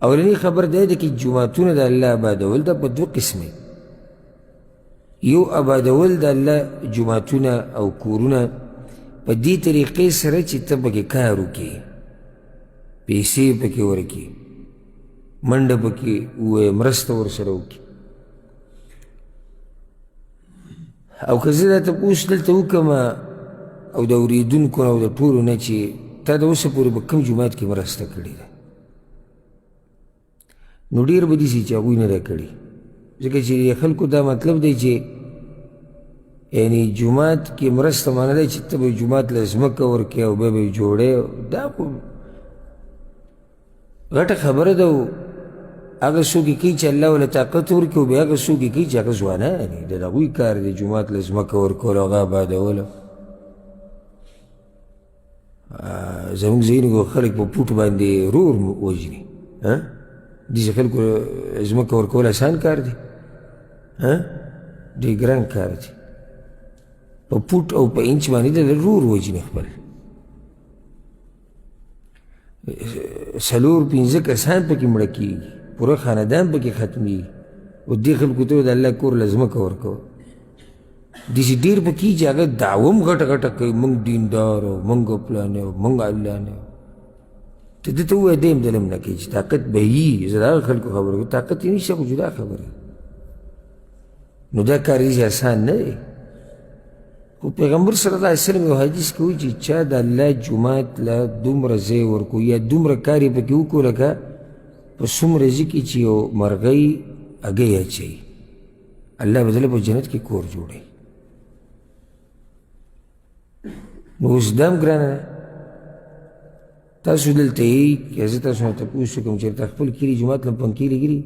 اولنی خبر دا ده که جماعتونه دا اللہ آبادول دا پا دو قسمه یو آبادول دا اللہ جماعتونه او کورونه پا دی طریقه سره چی تا پاکی کارو کی پیسے پاکی ورکی منڈ پاکی اوه مرست ورسرو کی او کزه دا تا پوس دلتا وکما او دا اوریدون کن او دا طولو نا چی تا دا وسا پوری با کم جماعت کی مرستا کردی دا نو دیر با دیسی چا اگوی ندا کردی ځکه چې خلکو دا مطلب دی چې یعنی جماعت کې مرسته معنی دی چې ته به جماعت له ځمکه ورکړې او بیا به یې جوړې دا خو غټه خبره ده او هغه څوک یې کوي چې الله ورله طاقت ورکړي او بیا هغه څوک یې کوي چې هغه ځوانان دي د هغوی کار دی جماعت له ځمکه ورکول او هغه آبادول زموږ ځینې خلک په پوټ باندې رور وژني دیسې خلکو ځمکه ورکول اسان کار دی ډېر ګران کار دی په پوټ او په انچ باندې د رور وژني خپل څلور پنځه کسان پکې مړه کېږي پوره خاندان پکې ختمېږي او دې خلکو ته د الله کور له ځمکه ورکول داسې ډېر پکې چې هغه دعوه هم غټه غټه کوي موږ دیندار او موږ پلان او موږ الله نه ته ده ته ووایه دی هم دلم نه کوي چې طاقت به وي زه د هغه خلکو خبره کوم طاقت یې نشته خو جدا خبره نو دا کار هېڅ اسان نه دی خو پیغمبر صلی الله علیه وسلم یو حدیث کې وایي چې چا د الله جومات له دومره ځای ورکړو یا دومره کار یې پکې وکړو لکه په څومره ځای کې چې یو مرغۍ هګۍ اچوي الله به دله په جنت کې کور جوړوي نو اوس دا هم ګرانه ده تاسو دلته یې که زه تاسو نه تپوس وکړم چېرته خپل کلي جومات له پنکې لګېږي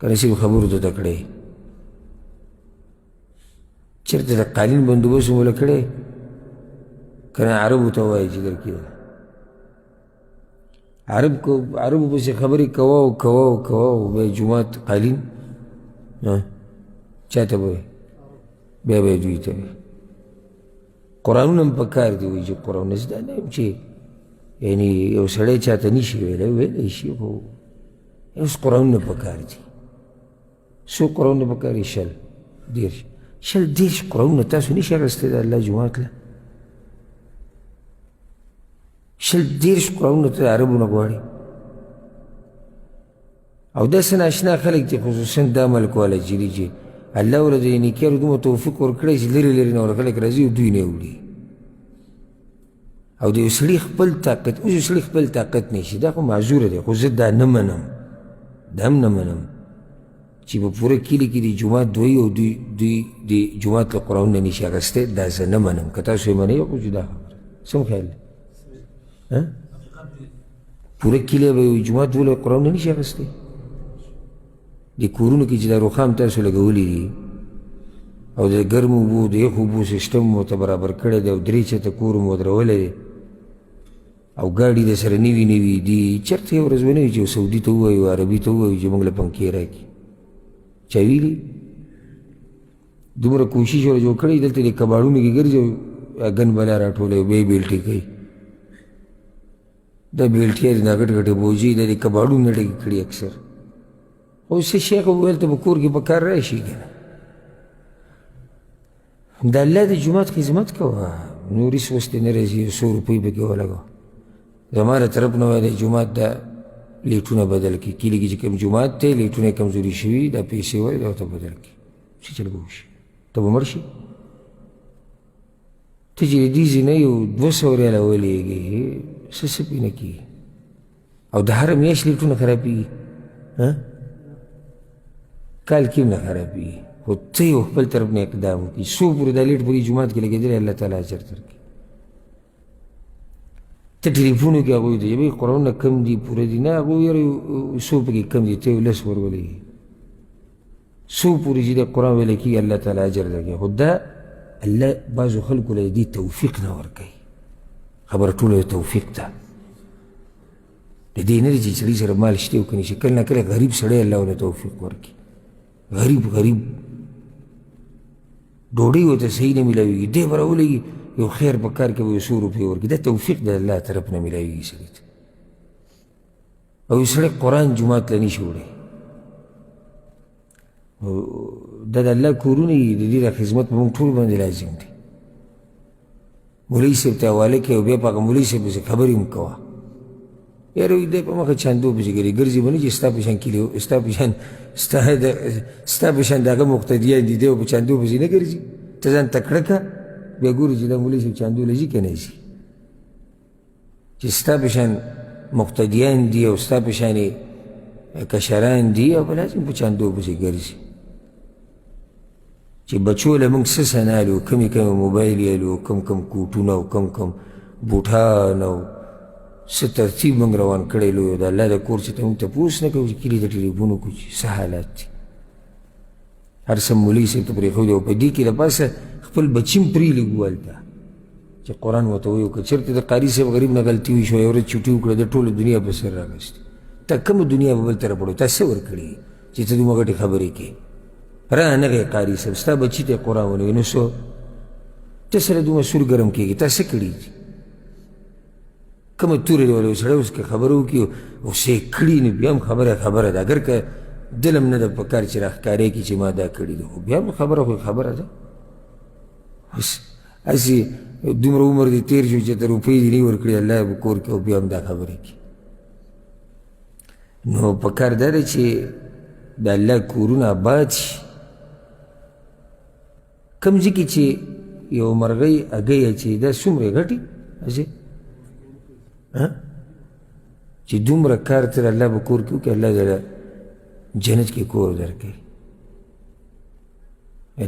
که نصیب خبرو ته ته کړی چېرته د قالین بندوبست مو له کړی که نه عربو ته ووایي چې درکې عربو پسې خبرې کوه او کوه او کوه او بیا جومات قالین چا ته به وایي بیا به یې دوی ته وایي قرآنونه هم پکار دي وایي چې قرآن زده نه یم چې یعنې یو سړی چاته نشي ویلی ویلی شي خو اوس قرآنونه پکار دي څو قرآنونه پکار دي شل دېرش قرآنونه تاسو نشي اخیستی د الله جومات له شل دېرش قرآنونه ته د عربو نه غواړي او داسې ناشنا خلک دي خصوصا دا ملک والا چې دي چې الله ورله د نیکیانو دومره توفیق ورکړی چې لرې لرې نه ورله خلک راځي او دوی نه وړي او د یو سړي خپل طاقت اوس یو سړي خپل طاقت نه شي دا خو معذوره دی خو زه دا نه منم دا هم نه منم چې په پوره کلي کې د جومات دوی او دوی د جومات له قرآنونه نشي اخیستی دا زه نه منم که تاسو یې منئ خو جدا خبره څه خیال دی پوره کلي به یو جومات دوی له قرآنونه نشي اخیستی د کورونو کې چې دا روخام تاسو لګولی دي او د ګرمو اوبو د یخو اوبو سیسټم مو ته برابر کړی دی او درې چته کور مو ودرولی دی او ګاډي د سره نوي نوي دي چېرته یو ورځ ونه وي چې سعودي ته ووایو عربي ته ووایو چې موږ له پنکې راکړي چا ویلي دومره کوشش ور جوړ کړی دلته د کباړونو کې ګرځي او ګن بلا راټولوي او بیا یې بیلټې کوي دا بیلټې د غټ غټې بوجي دا د کباړونو نه ډکې کړي اکثر او څه شیخ وویل ته به کور کې په کار راشي که نه د الله د جومات خدمت کوه نور هېڅ وس دې نه راځي 100 روپۍ پکې ولګوه زما له طرف نه وایه د جومات دا لیټونه بدل کړي کلي کې چې کوم جومات دی لیټونه یې کمزوري شوي دا پیسې وایي دا ورته بدل کړي څه چل به وشي ته به مړ شي ته چې د دې ځای نه یو 200 ریاله ولېږې څه پې نه کېږي او د هره میاشت لیټونه خرابېږي کال کې هم نه خرابېږي خو ته یو خپل طرف نه اقدام وکړي څو پورې دا لیټ پورې جومات کې لګېدلی الله تعالی اجر درکړي ته ټلیفونو کې هغوی ته بھائی قرآنونه کم دي پوره دي نه هغوی یاره څو پکې کم دي ته یو 10 ورولېږي څو پورې چې د قرآن ویلی کېږي الله تعالی اجر درکوي خو دا الله بعضو خلکو له دې توفیق نه ورکوي خبره ټوله توفیق ده د دې نه دی چې سړي سره مال شته او که نشي کله نه کله غریب سړی الله ورله توفیق ورکړي غریب ډوډۍ ورته صحیح نه میلاوېږي دی به راولېږي یو خیر په کار کې به یو 100 روپۍ ورکړي دا توفیق د الله طرف نه میلاوېږي سړي ته او یو سړی قرآن جومات له نشي وړی. دا د الله کورونه دي، د دې د خدمت په موږ ټول باندې لازم دی. مولوي صاحب ته حواله کوي او بیا په هغه مولوي صاحب پسې خبرې هم کوه. یاره وایي دی په مخه چاندو پسې ګرځي به نه چې ستا په شان کلي ستا په شان د هغه مقتدیان دي، دی په چاندو پسې نه ګرځي. ته ځان تکړه که بیا ګورو چې دا مولوي صاحب چاندو له ځي که نه ځي. چې ستا په شان مقتدیان دي او ستا په شانې کشران دي او به لازم په چاندو پسې ګرځي. چې بچو له موږ څه سنالو، کمې کمې موبایل یالو، کم کم کوټونه او کم کم بوټان او څه ترتیب موږ روان کړی لو. د الله د کور چې ته موږ تپوس نه کوو چې کلي د ټلیفون وکړو چې څه حالات دي. هر څه مولوي صاحب ته پرېښودی او په دې کې له پاسه خپل بچي هم پرېلېږو هلته چې قرآن ورته ووایو. که چېرته د قاري صاحب غریب نه غلطي وشوه، یو ورځ چوټي وکړه، د ټوله دنیا په سر راغستې. تا کومه دنیا به بل طرف وړو؟ تا څه ورکړي چې ته دومره غټې خبرې کوې؟ رانغی قاري صاحب، ستا بچي ته قرآن ونوي نو څه ته سره دومره سور ګرم کېږي؟ تا څه کړي؟ کومه تورې دی ولا سړی اوس که خبره وکړي غوسې کړي نو بیا هم خبره ده. اگر که دل هم نه ده په کار چې راښکارې کړي چې ما دا کړي ده، خو بیا هم خبره خو خبره ده. هسې دومره عمر دې تېر شو چې ته روپۍ دې نه ورکړي الله به کور کې او بیا هم دا خبرې کړي. نو په کار دا ده چې د الله کورونه آباد شي. کوم ځای کې چې یو مرغۍ هګۍ اچوي دا څومره ګټي هسې چې دومره کار تر الله به کور کې وکړي، الله دله جنت کې کور درکوي.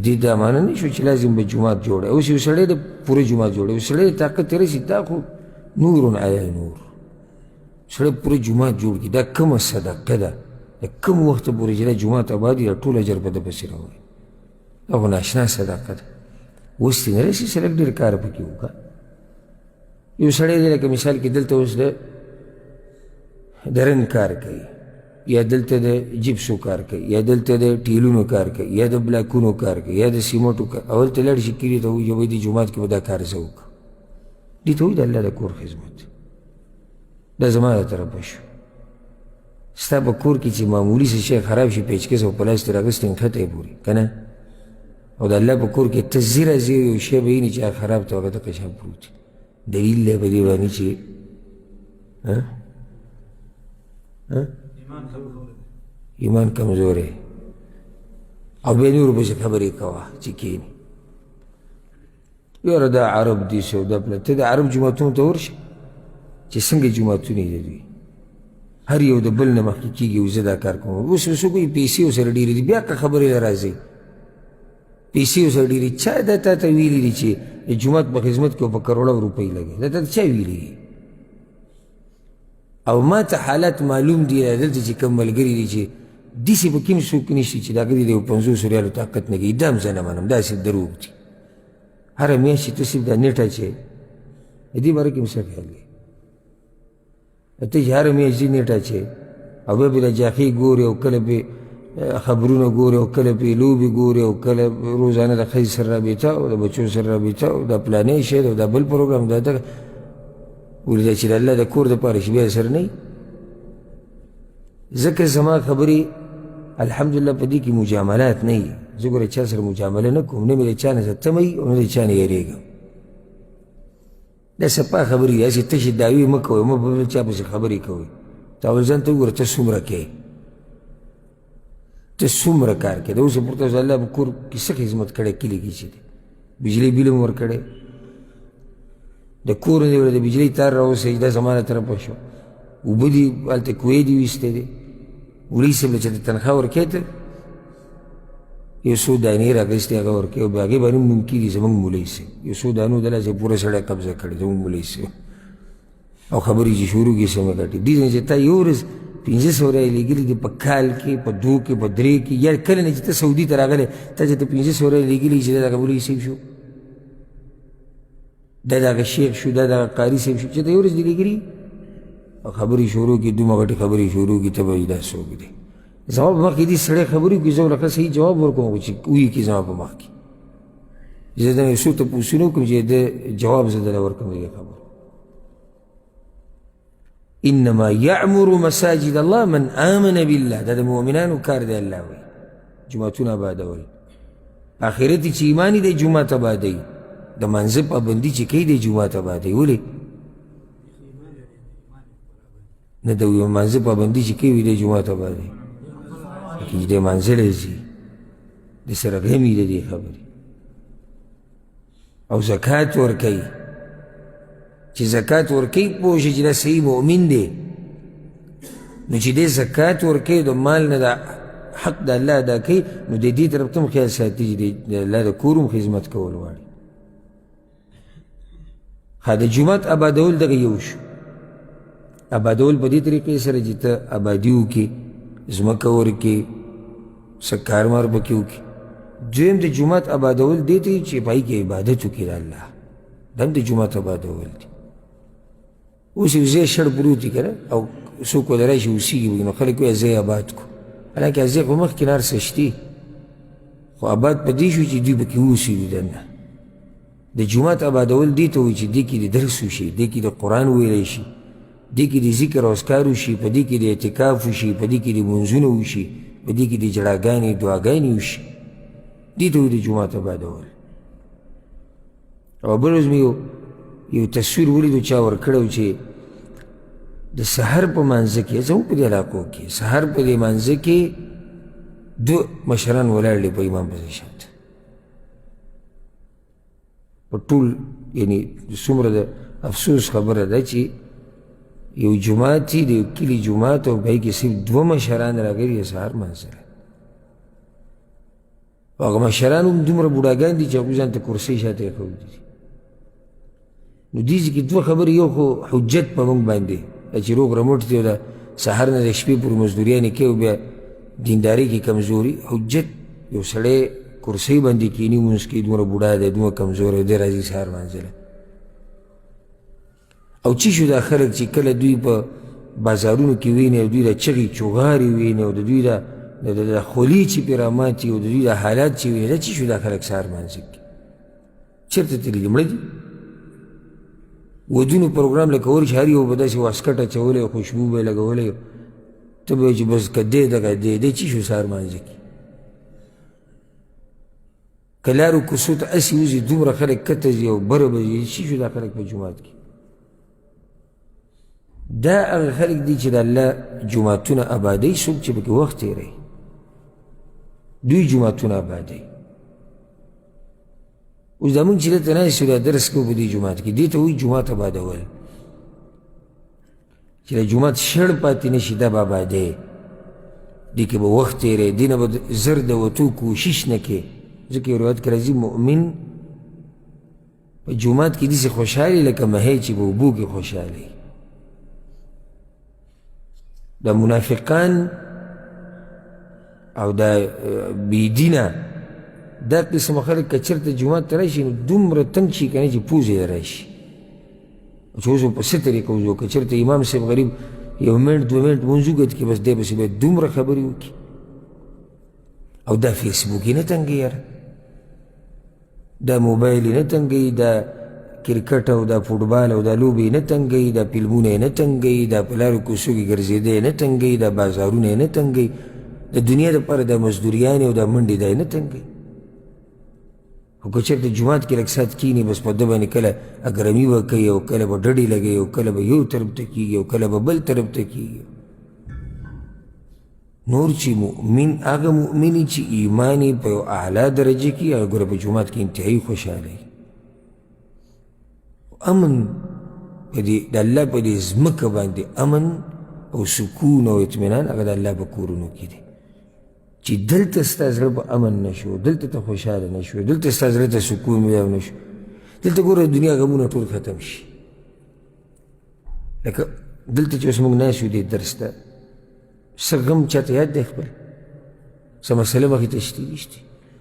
دې دا معنا نه شو چې لازم به جومات جوړه. اوس یو سړی د پوره جومات جوړه، یو سړی د طاقت ته رسي، دا خو نور علی نور. سړی پوره جومات جوړ کړي، دا کومه صدقه ده؟ د کوم وخت پورې چې دا جومات آباد وي دا ټول اجر به ده پسې راوړي. دا خو ناشنا صدقه ده. اوس دې نه رسي سړک ډېر کار پکې وکړه. یو سړی دی لکه مثال کې دلته اوس د رنګ کار کوي، یا دلته د جپسو کار کوي، یا دلته د ټیلونو کار کوي، یا د بلاکونو کار کوي، یا د سیمټو کار. اول ته لاړ شي کلي ته وایي وایي دې جومات کې به دا کار زه وکړم. دې ته وایي د الله د کور خدمت. دا زما د طرفه شو. ستا په کور کې چې معمولي څه شی خراب شي، پیچکس او پلاس ترې راغستی نښته یې پورې که نه، او د الله په کور کې ته زیره زیر یو شی به ویني چې خراب ته هغه دغه شان پروت وي. دلیل دی په دې باندې چې ایمان کمزوری او بیا نورو پسې خبرې کوه چې کښېني. یاره دا عرب دي څه دا پله، ته د عرب جوماتونو ته ورشه چې څنګه جوماتونه یې د دوی هر یو د بل نه مخکې کېږي. او زه دا کار کوم. اوس څوک وایي پیسې ورسره ډېرې دي، بیا که خبرې له راځي پیسې ورسره ډېرې. چا دا تا ته ویلي دي چې جومات په خدمت کې په کروڑه روپۍ لګي؟ دا تا ته چا ویلي دي؟ او ما ته حالات معلوم دي دلته چې کوم ملګري دي چې داسې په کې هم څوک نشته چې د هغه د یو 500 ریالو طاقت نه کوي. دا هم زه نه منم، داسې دروغ دي. هره میاشت چې ته صرف دا نیټ اچوې، د دې باره کې هم څه خیال دی؟ ته چې هره میاشت دې نیټ اچوې او بیا پرې جاخې ګورې او کله پرې خبرونه ګورې او کله پرې لوبې ګورې او کله روزانه د ښځې سره رابطه او د بچو سره رابطه او دا پلانې شی او دا بل پروګرام دا دغه ولې دا چې د الله د کور دپاره شي بیا سره نه وي. ځکه زما خبرې الحمدلله په دې کې مجاملات نه وي. زه ګوره چا سره مجامله نه کوم، نه مې د چا نه زه تمه وي او نه د چا نه یېرېږم. دا سپا خبرې دي، هسې تشې دعوې مه کوئ، مه په بل چا پسې خبرې کوئ. ته اول ځان ته وګوره ته څومره کوې، ته څومره کار کوې. د اوسه پورته اوس الله په کور کې څه خدمت کړی کلي کې چې دی؟ بجلۍ بل هم ورکړی، د کور نه د بجلۍ تار راوسئ، دا زما له طرفه شو. اوبه دي هلته کوې دي ویستې دی. مولوي صاحب له چې د تنخوا ورکوې ته یو څو دانې راغستې هغه ورکوې او بیا هغې باندې هم نوم کېږي زموږ مولوي صاحب. یو څو دانو دلاسې پوره سړی قبضه کړې زموږ مولوي صاحب. او خبرې چې شروع کړي سمه ګټې دې نه چې تا یو ورځ 500 ریال لېږلي دي په کال کې، په 2 کې، په 3 کې، یا کله نه چې ته سعودي ته راغلی تا چې ته 500 ریال لېږلي چې دا دغه مولوي صاحب شو، دا دغه شیخ شو، دا دغه قاري صاحب شو چې ته یو ورځ دې لېږلي او خبرې شروع کړي، دومره غټې خبرې شروع کړي. ته به وایي دا څوک دی؟ زما په مخ کې دې سړی خبرې وکړي، زه ورته صحیح جواب ورکوم چې ویې کړي زما په مخ کې. زه دنه یو څوک تپوسونه وکړم چې د جواب زه دله ورکړم د دې خبرو. انما یعمر مساجد الله من آمن بالله. دا د مؤمنانو کار دی. الله وی جماعتونه آبادول. آخرت چې ایمانی دی جماعت آبادوي. د منځه پابندي چې کوي دی جماعت آبادوي. ولې نه د منځه پابندي چې کوي دی جماعت آبادوي. چې د منځله ځي د سره غمي د دې خبرې. او زکات ورکوي. چې زکات ورکوي پوه شي چې دا صحیح مؤمن دی. نو چې دی زکات ورکوي د مال نه د حق د الله ادا کوي نو د دې طرف ته هم خیال ساتي چې د الله د کور هم خدمت کول غواړي. د جومات آبادول دغه یو شو. آبادول په دې طریقې سره چې ته آبادي وکړې، ځمکه ورکړې، څه کارمار پکې وکړې. دویم د جومات آبادول دې ته چې په هغې کې عبادت وکړي د الله. دا هم د جومات آبادول دي. اوس یو ځای شړ پروت وي که نه، او څوک ورته راشي اوسېږي پکې، نو خلک وایي ځای آباد کړو. حالانکې ځای خو مخکې نه هر څه شتې، خو آباد په دې شو چې دوی پکې واوسېږي دننه. د جومات آبادول دې ته وایي چې دې کې د درس وشي، دې کې د قرآن ویلی شي، دې کې د ذکر او اذکار وشي، په دې کې د اعتکاف وشي، په دې کې د لمونځونه وشي، په دې کې د جړاګانې دعاګانې وشي. دې ته وایي د جومات آبادول. او بل ورځ مې یو تصویر ولیدو چا ورکړی و چې د سحر په مانځه کې، زموږ په دې علاقو کې سحر په دې مانځه کې دو مشران ولاړ دي په امام پسې شاته. په ټول یعنې څومره د افسوس خبره ده چې یو جومات چې د یو کلي جومات او په هغې کې صرف دوه مشران راغلي د سهار مانځه. او هغه مشران هم دومره بوډاګان دي چې هغوی ځان ته کرسۍ شاته ایښودي دي. نو دې کې دوه خبرې، یو خو حجت په موږ باندې چې روغ رمټ دی او د سهار نه د شپې پورې مزدوریانې کوي او بیا دیندارۍ کې کمزوري. حجت یو سړی کرسۍ باندې کښېني لمونځ کوي، دومره بوډا دی، دومره کمزوری دی، راځي سهار مانځله. او چی شو دا خلک چې کله دوی په بازارونو کې ویني او دوی د چغې چوغارې ویني او د دوی د خولي چې پرې راماتي او د دوی د حالات چې ویني، دا چی شو دا خلک سهار مانځه کې چېرته تللي دي؟ مړه دي. ودونو پروګرام لکه ور چې هر یو به داسې واسکټ اچولی او خوشبو به یې لګولی، ته به یې چې بس که دی دغه دی چی شو سهار مانځه کې؟ که لارو کوڅو ته هسې وځي دومره خلک کته ځي او بره به ځي، چی شو دا خلک په جومات کې؟ دا هغه خلک دي چې د الله جوماتونه آبادوي، څوک چې پکې وخت تېروي دوی جوماتونه آبادوي. اوس دا مونږ چې دلته ناست یو دا درس کوو په دې جومات کې، دې ته وایي جومات آبادول. چې د جومات شړ پاتې نه شي دا به آبادوي، دې کې به وخت تېروي، دې نه به زر د وتو کوشش نه کوي. ځکه یو روایت کې راځي مؤمن په جومات کې داسې خوشحالي لکه مهی چې په اوبو کې خوشحالي. دا منافقان او دا بیدینه دا قسم خلک که چېرته جومات ته راشي نو دومره تنګ شي که نه چې پوزې یې راشي. چې اوس په څه طریقه وځو، که چېرته امام صاحب غریب یو منټ دوه منټ لمونځ وکړي کې بس دی پسې باید دومره خبرې وکړي. او دا فیسبوک یې نه تنګوي یاره، دا موبایل یې نه تنګوي، دا کرکټ او دا فوټبال او دا لوبې یې نه تنګوي، دا فلمونه یې نه تنګوي، دا په لارو کوڅو کې ګرځېده یې نه تنګوي، دا بازارونه یې نه تنګوي، د دنیا دپاره دا مزدوریانې او دا منډې دا یې نه تنګوي. خو که چېرته جومات کې لږ ساعت کښېني بس په ده باندې کله اګرمي به کوي او کله به ډډې لګوي او کله به یو طرف ته کېږي او کله به بل طرف ته کېږي. نور چې مؤمن هغه مؤمني چې ایمان یې په یو اعلی درجه کې هغه ګوره په جومات کې انتهایي خوشحالی امن په دې د الله په دې ځمکه باندې امن او سکون او اطمینان هغه د الله په کورونو کې دی. چې دلته ستا زړه په امن نه شو، دلته ته خوشحاله نه شو، دلته ستا زړه ته سکون میلاو نه شو، دلته ګوره د دنیا غمونه ټول ختم شي. لکه دلته چې اوس موږ ناست یو دې درس ته څه غم چاته یاد دی خپل؟ څه مسله مخې ته شتي نشتي؟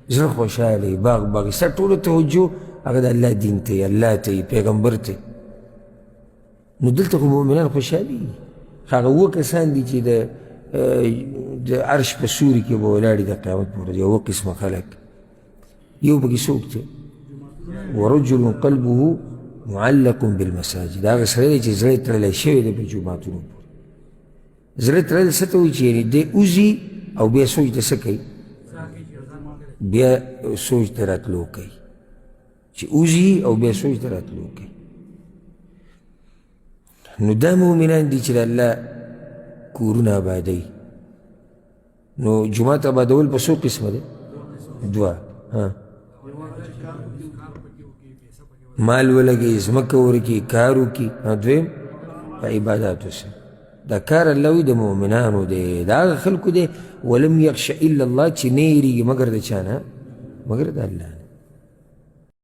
زړه خوشحاله یې، باغ باغ یې، ستا ټوله توجه هغه د الله دین ته یې، الله ته یې، پیغمبر ته. نو دلته خو مؤمنان خوشحالي وي. هغه اووه کسان دي چې د عرش په سوري کې به ولاړ د قیامت په ورځ، اووه قسمه خلک. یو پکې څوک دی؟ ورجل قلبه معلق بالمساجد هغه سړی دی چې زړه یې تړلی شوی دی په جوماتونو پورې زړه تړل څه ته وایي چې یعنې دی وځي او بیا سوچ ته څه کوي بیا سوچ ته راتلو کوي چې وځي او بیا سوچ ته راتلو کوي نو دا مؤمنان دي چې د الله کورونه آبادوي نو جومات آبادول په څو قسمه دی دوه مال ولګي ځمکه ورکړي کار وکړي دویم په عباداتو سره دا کار الله وي د مؤمنانو دی د هغه خلکو دی ولم یخش الا الله چې نه یېرېږي مګر د چا نه مګر د الله